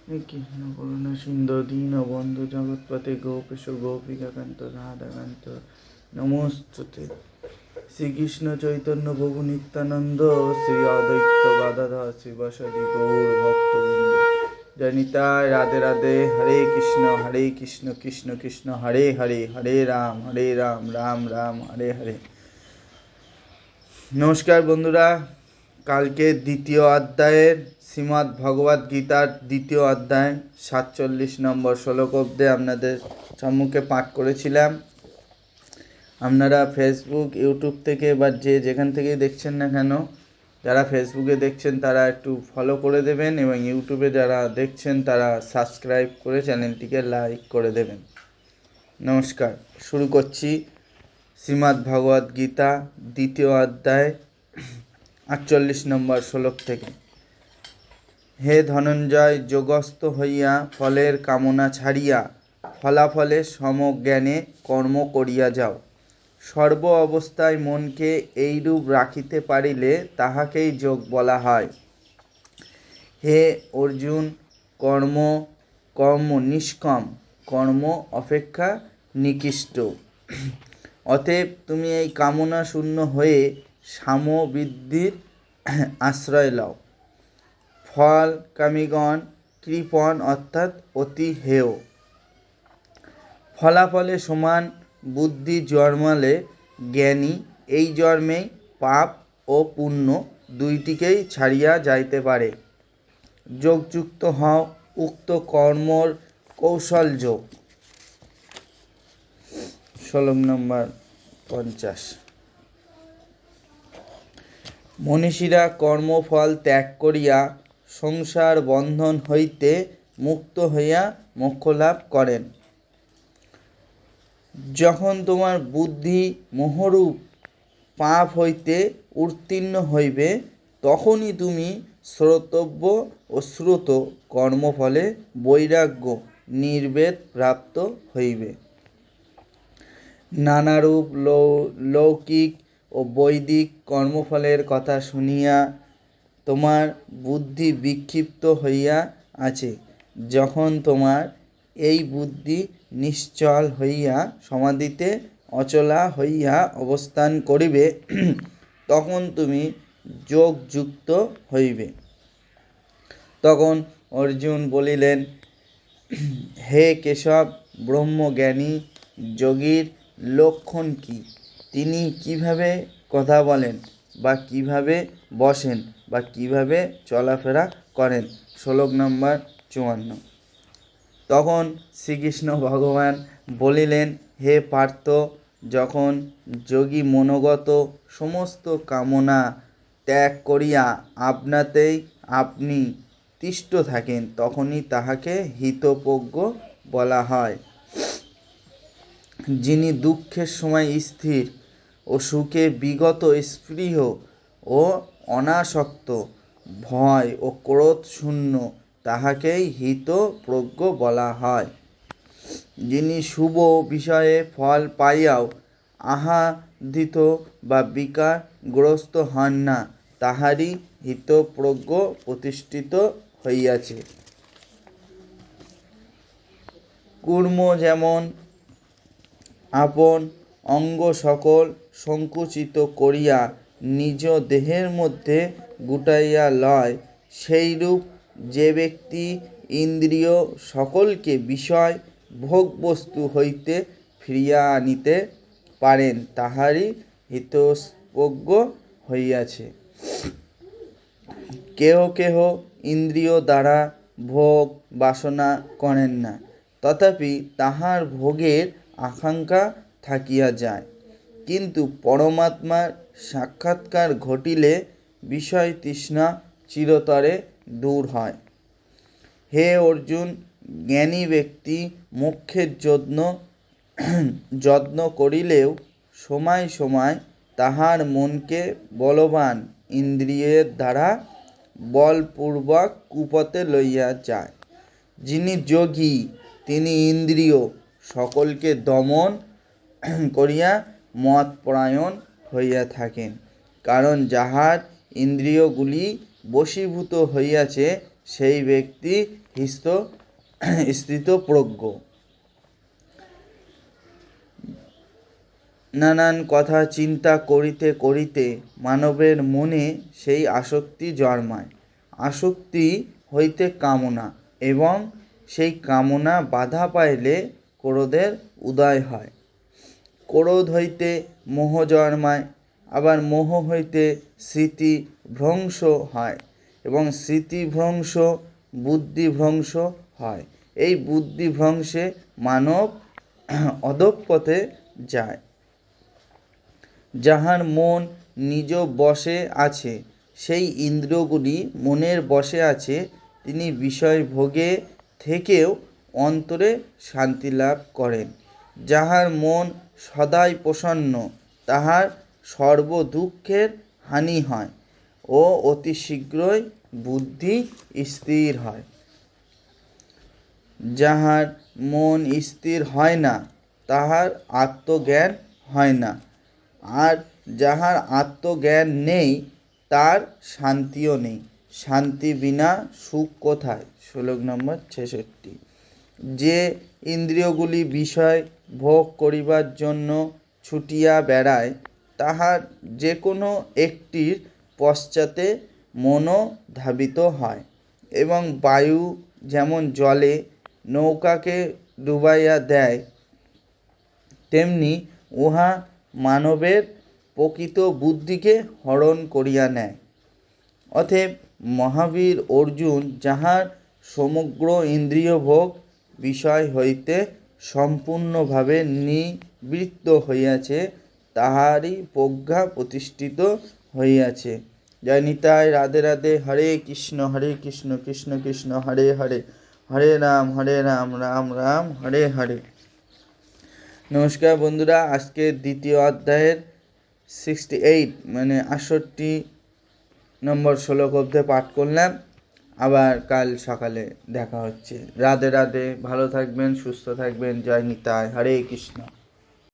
কৃষ্ণ করুণা সিন্ধু দীনবন্ধু জগৎপতে গোপেশ গোপিকাকান্ত রাধাকান্ত নমস্তুতে। শ্রীকৃষ্ণ চৈতন্য প্রভু নিত্যানন্দ শ্রী অদ্বৈত গদাধর শিবাসাদি গৌর ভক্তবৃন্দ। জনিতায় রাধে রাধে। হরে কৃষ্ণ কৃষ্ণ কৃষ্ণ হরে হরে, হরে রাম রাম রাম হরে হরে। নমস্কার বন্ধুরা, কালকে দ্বিতীয় অধ্যায়ের শ্রীমদ্ ভগবদ্ গীতার দ্বিতীয় অধ্যায় 47 নম্বর শ্লোক অব্দি আপনাদের সম্মুখে পাঠ করেছিলাম। আপনারা ফেসবুক, ইউটিউব থেকে বা যেখান থেকে দেখছেন না কেন, যারা ফেসবুকে দেখছেন তারা একটু ফলো করে দেবেন এবং ইউটিউবে যারা দেখছেন তারা সাবস্ক্রাইব করে চ্যানেলটিকে লাইক করে দেবেন। নমস্কার, শুরু করছি শ্রীমদ্ ভগবদ্ গীতা দ্বিতীয় অধ্যায় 48 নম্বর শ্লোক থেকে। হে ধনঞ্জয়, যোগস্থ হইয়া ফলের কামনা ছাড়িয়া ফলাফলে সমজ্ঞানে কর্ম করিয়া যাও। সর্ব অবস্থায় মনকে এইরূপ রাখিতে পারিলে তাহাকেই যোগ বলা হয়। হে অর্জুন, কর্ম নিষ্কাম, কর্ম অপেক্ষা নিকৃষ্ট। অতএব তুমি এই কামনা শূন্য হয়ে সামবৃদ্ধির আশ্রয় লও। ফল কামিগণ কৃপণ অর্থাৎ অতি হেয়। ফলাফলে সমান বুদ্ধি জন্মালে জ্ঞানী এই জন্মেই পাপ ও পুণ্য দুইটিকেই ছাড়িয়া যাইতে পারে। যোগযুক্ত হও উক্ত কর্মর কৌশল যোগ। শ্লোক নম্বর 50। মনীষীরা কর্মফল ত্যাগ করিয়া সংসার বন্ধন হইতে মুক্ত হইয়া মোক্ষ লাভ করেন। যখন তোমার বুদ্ধি মোহরূপ পাপ হইতে উত্তীর্ণ হইবে, তখনই তুমি শ্রোতব্য ও শ্রুত কর্মফলে বৈরাগ্য নির্বেদ প্রাপ্ত হইবে। নানারূপ লৌকিক ও বৈদিক কর্মফলের কথা শুনিয়া তোমার বুদ্ধি বিক্ষিপ্ত হইয়া আছে। যখন তোমার এই বুদ্ধি নিশ্চল হইয়া সমাধিতে অচলা হইয়া অবস্থান করিবে, তখন তুমি যোগযুক্ত হইবে। তখন অর্জুন বলিলেন, হে কেশব, ব্রহ্মজ্ঞানী যোগীর লক্ষণ কি? তিনি কিভাবে কথা বলেন বা কিভাবে বসেন বা কিভাবে চলাফেরা করেন? শ্লোক নম্বর 54। তখন শ্রীকৃষ্ণ ভগবান বলিলেন, হে পার্থ, যখন যোগী মনোগত সমস্ত কামনা ত্যাগ করিয়া আপনাতেই আপনি তিষ্ঠ থাকেন, তখনই তাহাকে হিতপ্রজ্ঞ বলা হয়। যিনি দুঃখের সময় স্থির ও সুখে বিগত স্পৃহ ও অনাসক্ত, ভয় ও ক্রোধ শূন্য, তাহাকেই হিতপ্রজ্ঞ বলা হয়। যিনি শুভ বিষয়ে ফল পাইয়াও আহ্লাদিত বা বিকারগ্রস্ত হন না, তাহারই হিতপ্রজ্ঞ প্রতিষ্ঠিত হইয়াছে। কূর্ম যেমন আপন অঙ্গ সকল সংকুচিত করিয়া নিজ দেহের মধ্যে গুটাইয়া লয়, সেইরূপ যে ব্যক্তি ইন্দ্রিয় সকলকে বিষয় ভোগবস্তু হইতে ফিরিয়া আনিতে পারেন, তাহারই হিতপ্রজ্ঞ হইয়াছে। কেহ ইন্দ্রিয় দ্বারা ভোগ বাসনা করেন না, তথাপি তাহার ভোগের আকাঙ্ক্ষা থাকিয়া যায়। কিন্তু পরমাত্মার সাক্ষাৎকার ঘটিলে বিষয় তৃষ্ণা চিরতরে দূর হয়। হে অর্জুন, জ্ঞানী ব্যক্তি মোক্ষের যত্ন করিলেও সময় সময় তাহার মনকে বলবান ইন্দ্রিয়ের দ্বারা বলপূর্বক কুপথে লইয়া যায়। যিনি যোগী, তিনি ইন্দ্রিয় সকলকে দমন করিয়া মৎপরায়ণ হইয়া থাকেন। কারণ যাহার ইন্দ্রিয়গুলি বশীভূত হইয়াছে, সেই ব্যক্তি স্থিতপ্রজ্ঞ। নানান কথা চিন্তা করিতে করিতে মানবের মনে সেই আসক্তি জন্মায়। আসক্তি হইতে কামনা, এবং সেই কামনা বাধা পাইলে ক্রোধের উদয় হয়। ক্রোধ হইতে মোহ জন্মায়, আবার মোহ হইতে স্মৃতিভ্রংশ হয়, এবং স্মৃতিভ্রংশ বুদ্ধিভ্রংশ হয়। এই বুদ্ধিভ্রংশে মানব অধঃপথে যায়। যাহার মন নিজ বশে আছে, সেই ইন্দ্রিয়গুলি মনের বশে আছে, তিনি বিষয় ভোগে থেকেও অন্তরে শান্তি লাভ করেন। যাহার মন সদাই প্রসন্ন, তাহার সর্বদুঃখের হানি হয় ও অতি শীঘ্রই বুদ্ধি স্থির হয়। যাহার মন স্থির হয় না, তাহার আত্মজ্ঞান হয় না, আর যাহার আত্মজ্ঞান নেই, তার শান্তিও নেই। শান্তি বিনা সুখ কোথায়? শ্লোক নম্বর 66। যে ইন্দ্রিয়গুলি বিষয় ভোগ করিবার জন্য ছুটিয়া বেড়ায়, তাহার যে কোনো একটির পশ্চাতে মনও ধাবিত হয়। এবং বায়ু যেমন জলে নৌকাকে ডুবাইয়া দেয়, তেমনি উহা মানবের প্রকৃত বুদ্ধিকে হরণ করিয়া নেয়। অতএব মহাবীর অর্জুন যাহার সমগ্র ইন্দ্রিয় ভোগ বিষয় হইতে সম্পূর্ণভাবে নিবৃত্ত হইয়াছে, তাহারই প্রজ্ঞা প্রতিষ্ঠিত হইয়াছে। জয় নিতাই, রাধে রাধে। হরে কৃষ্ণ কৃষ্ণ কৃষ্ণ হরে হরে, হরে রাম রাম রাম হরে হরে। নমস্কার বন্ধুরা, আজকে দ্বিতীয় অধ্যায়ের 68 মানে 68 নম্বর শ্লোক অবধি পাঠ করলাম। আবার কাল সকালে দেখা হচ্ছে। রাধে রাধে, ভালো থাকবেন, সুস্থ থাকবেন। জয় নিতাই, হরে কৃষ্ণ।